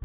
Hi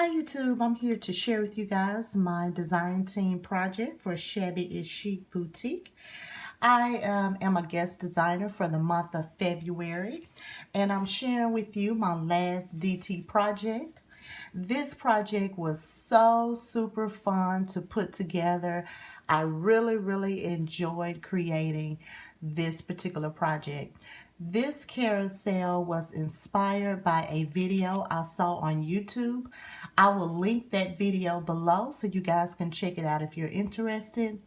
YouTube, I'm here to share with you guys my design team project for Shabby is Chic Boutique. I am a guest designer for the month of February, and I'm sharing with you my last DT project. This project was so super fun to put together. I really enjoyed creating this particular project. This carousel was inspired by a video I saw on YouTube. I will link that video below so you guys can check it out if you're interested.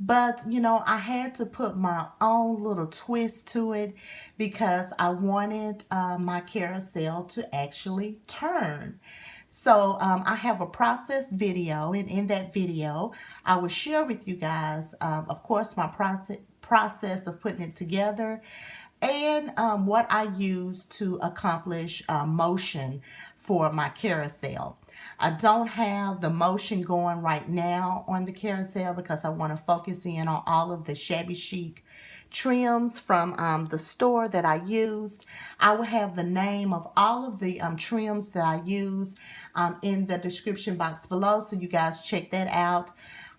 But, you know, I had to put my own little twist to it because I wanted my carousel to actually turn. So I have a process video, and in that video, I will share with you guys, of course, my process of putting it together and what I use to accomplish motion for my carousel. I don't have the motion going right now on the carousel because I want to focus in on all of the shabby chic trims from the store that I used. I will have the name of all of the trims that I used in the description box below, so you guys check that out.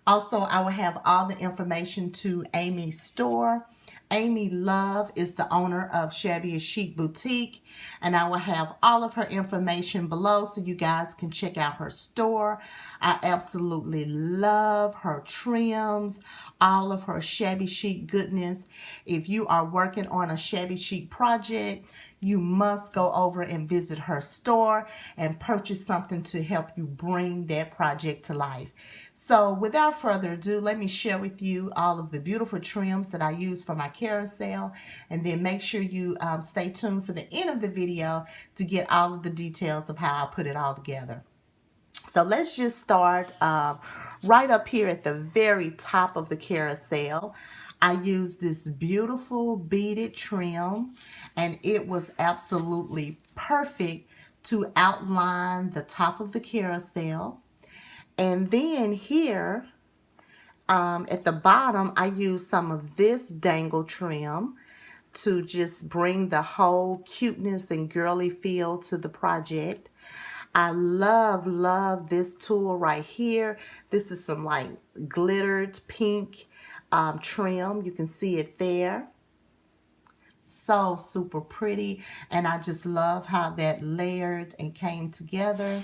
Also, I will have all the information to Amy's store. Amy Love is the owner of Shabby is Chic Boutique, and I will have all of her information below so you guys can check out her store. I absolutely love her trims, all of her shabby chic goodness. If you are working on a shabby chic project, you must go over and visit her store and purchase something to help you bring that project to life. So without further ado, let me share with you all of the beautiful trims that I use for my carousel, and then make sure you stay tuned for the end of the video to get all of the details of how I put it all together. So let's just start right up here at the very top of the carousel. I used this beautiful beaded trim, and it was absolutely perfect to outline the top of the carousel. And then here at the bottom, I used some of this dangle trim to just bring the whole cuteness and girly feel to the project. I love this tool right here. This is some like glittered pink trim. You can see it there. So super pretty, and I just love how that layered and came together.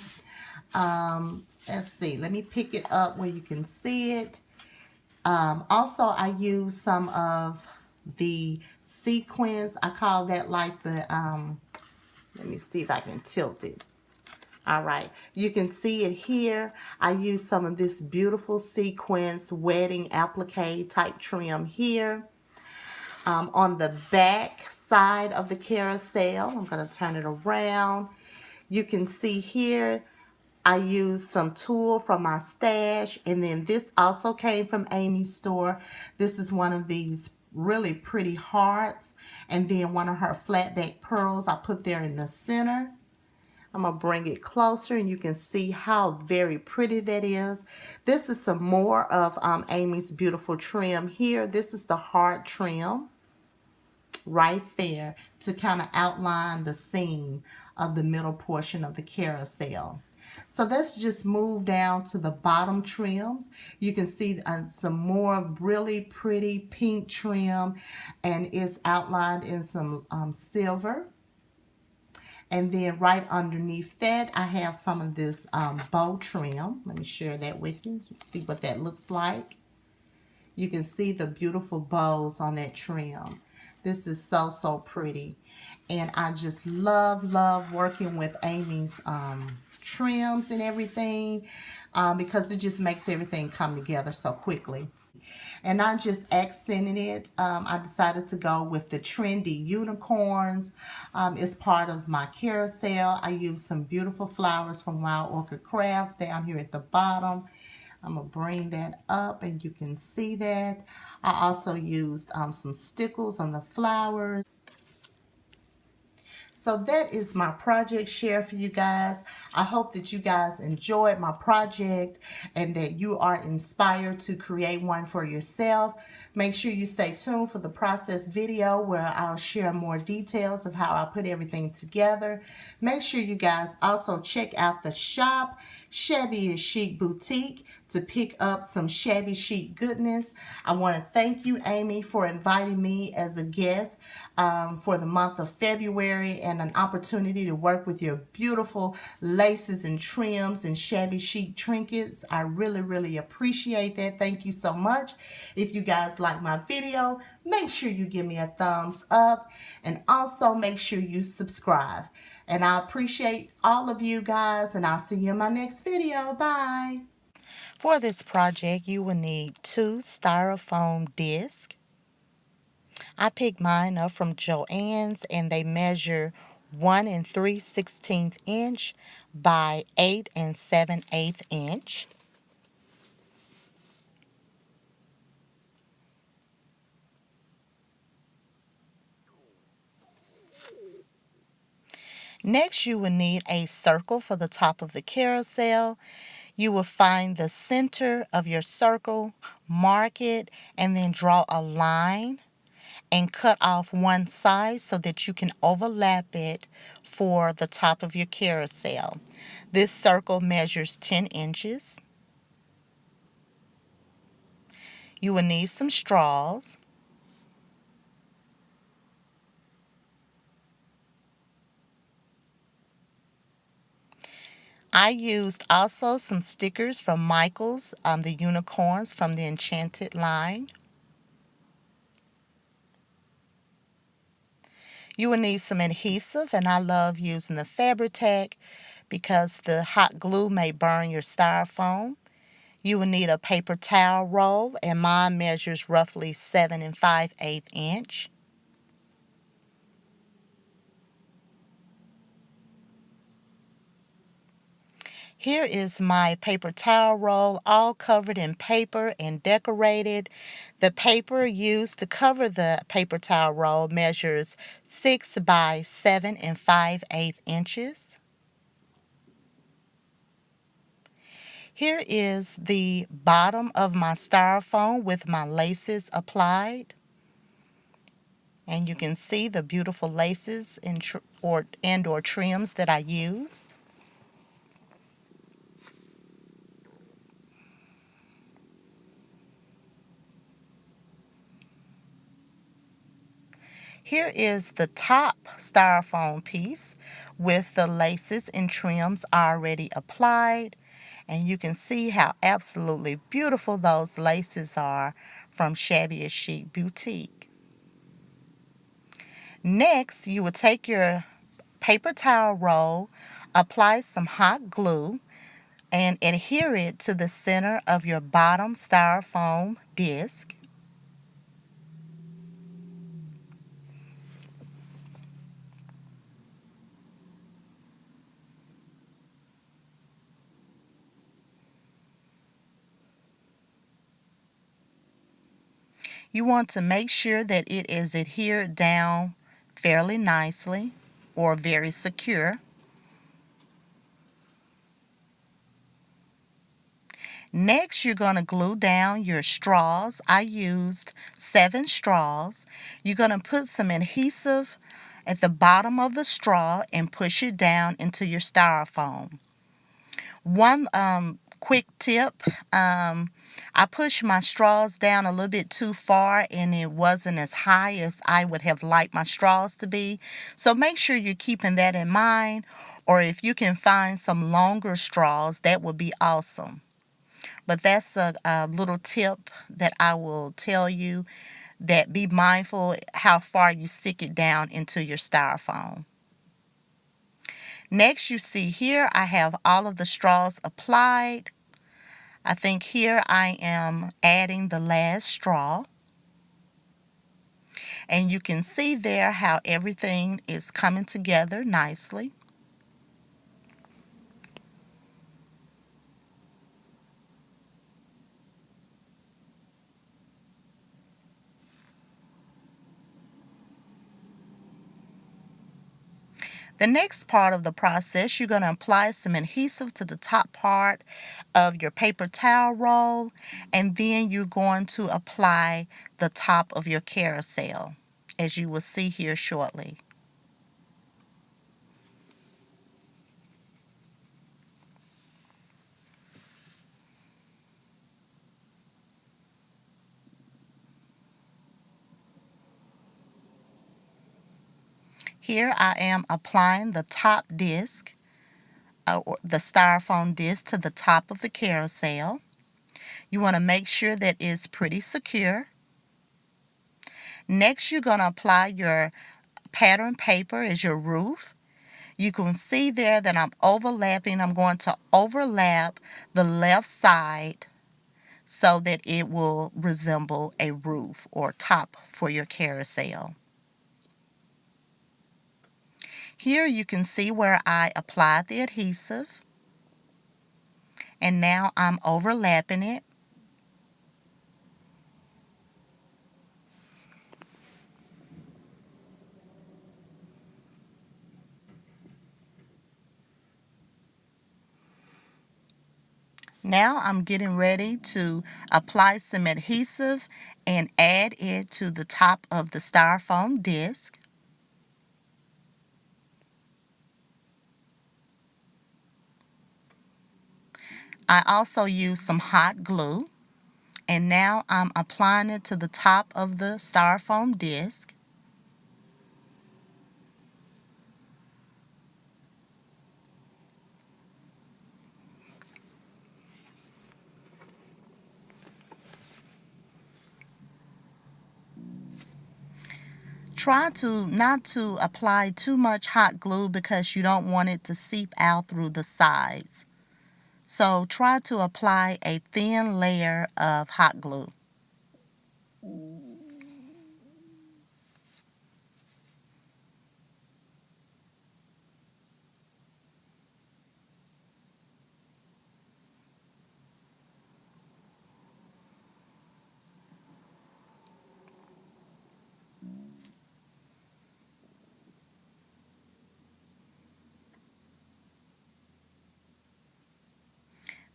Let's see, let me pick it up where you can see it. Also, I use some of the sequins. I call that like the, let me see if I can tilt it. All right, you can see it here. I use some of this beautiful sequins wedding applique type trim here. On the back side of the carousel, I'm going to turn it around. You can see here, I used some tulle from my stash, and then this also came from Amy's store. This is one of these really pretty hearts, and then one of her flat back pearls I put there in the center. I'm going to bring it closer and you can see how very pretty that is. This is some more of Amy's beautiful trim here. This is the hard trim right there to kind of outline the seam of the middle portion of the carousel. So let's just move down to the bottom trims. You can see some more really pretty pink trim, and it's outlined in some silver. And then right underneath that, I have some of this bow trim. Let me share that with you. See what that looks like. You can see the beautiful bows on that trim. This is so, so pretty. And I just love working with Amy's trims and everything because it just makes everything come together so quickly. And not just accenting it, I decided to go with the trendy unicorns. It's part of my carousel. I used some beautiful flowers from Wild Orchid Crafts down here at the bottom. I'm going to bring that up and you can see that. I also used some stickles on the flowers. So that is my project share for you guys. I hope that you guys enjoyed my project and that you are inspired to create one for yourself. Make sure you stay tuned for the process video where I'll share more details of how I put everything together. Make sure you guys also check out the shop, Shabby Chic Boutique, to pick up some shabby chic goodness. I want to thank you, Amy, for inviting me as a guest for the month of February and an opportunity to work with your beautiful laces and trims and shabby chic trinkets. I really appreciate that. Thank you so much. If you guys like my video, make sure you give me a thumbs up and also make sure you subscribe. And I appreciate all of you guys, and I'll see you in my next video. Bye. For this project, you will need 2 styrofoam discs. I picked mine up from Joann's and they measure 1 3/16 inch by 8 7/8 inch. Next, you will need a circle for the top of the carousel. You will find the center of your circle, mark it, and then draw a line and cut off one side so that you can overlap it for the top of your carousel. This circle measures 10 inches. You will need some straws. I used also some stickers from Michael's, the unicorns from the Enchanted line. You will need some adhesive, and I love using the Fabri-Tac because the hot glue may burn your styrofoam. You will need a paper towel roll, and mine measures roughly 7 5/8 inch. Here is my paper towel roll, all covered in paper and decorated. The paper used to cover the paper towel roll measures 6 by 7 5/8 inches. Here is the bottom of my styrofoam with my laces applied. And you can see the beautiful laces and or trims that I used. Here is the top styrofoam piece with the laces and trims already applied. And you can see how absolutely beautiful those laces are from Shabby Chic Boutique. Next, you will take your paper towel roll, apply some hot glue, and adhere it to the center of your bottom styrofoam disc. You want to make sure that it is adhered down fairly nicely or very secure. Next, you're going to glue down your straws. I used 7 straws. You're going to put some adhesive at the bottom of the straw and push it down into your styrofoam. One quick tip, I pushed my straws down a little bit too far and it wasn't as high as I would have liked my straws to be. So make sure you're keeping that in mind, or if you can find some longer straws, that would be awesome. But that's a little tip that I will tell you, that be mindful how far you stick it down into your styrofoam. Next, you see here I have all of the straws applied. I think here I am adding the last straw. And you can see there how everything is coming together nicely. The next part of the process, you're going to apply some adhesive to the top part of your paper towel roll, and then you're going to apply the top of your carousel, as you will see here shortly. Here I am applying the top disc, or the styrofoam disc, to the top of the carousel. You want to make sure that it's pretty secure. Next, you're going to apply your pattern paper as your roof. You can see there that I'm overlapping. I'm going to overlap the left side so that it will resemble a roof or top for your carousel. Here you can see where I applied the adhesive, and now I'm overlapping it. Now I'm getting ready to apply some adhesive and add it to the top of the styrofoam disc. I also used some hot glue, and now I'm applying it to the top of the styrofoam disc. Try not to apply too much hot glue because you don't want it to seep out through the sides. So try to apply a thin layer of hot glue.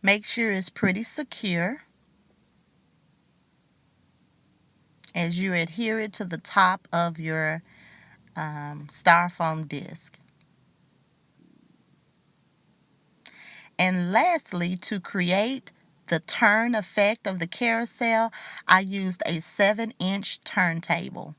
Make sure it's pretty secure as you adhere it to the top of your styrofoam disc. And lastly, to create the turn effect of the carousel, I used a 7-inch turntable.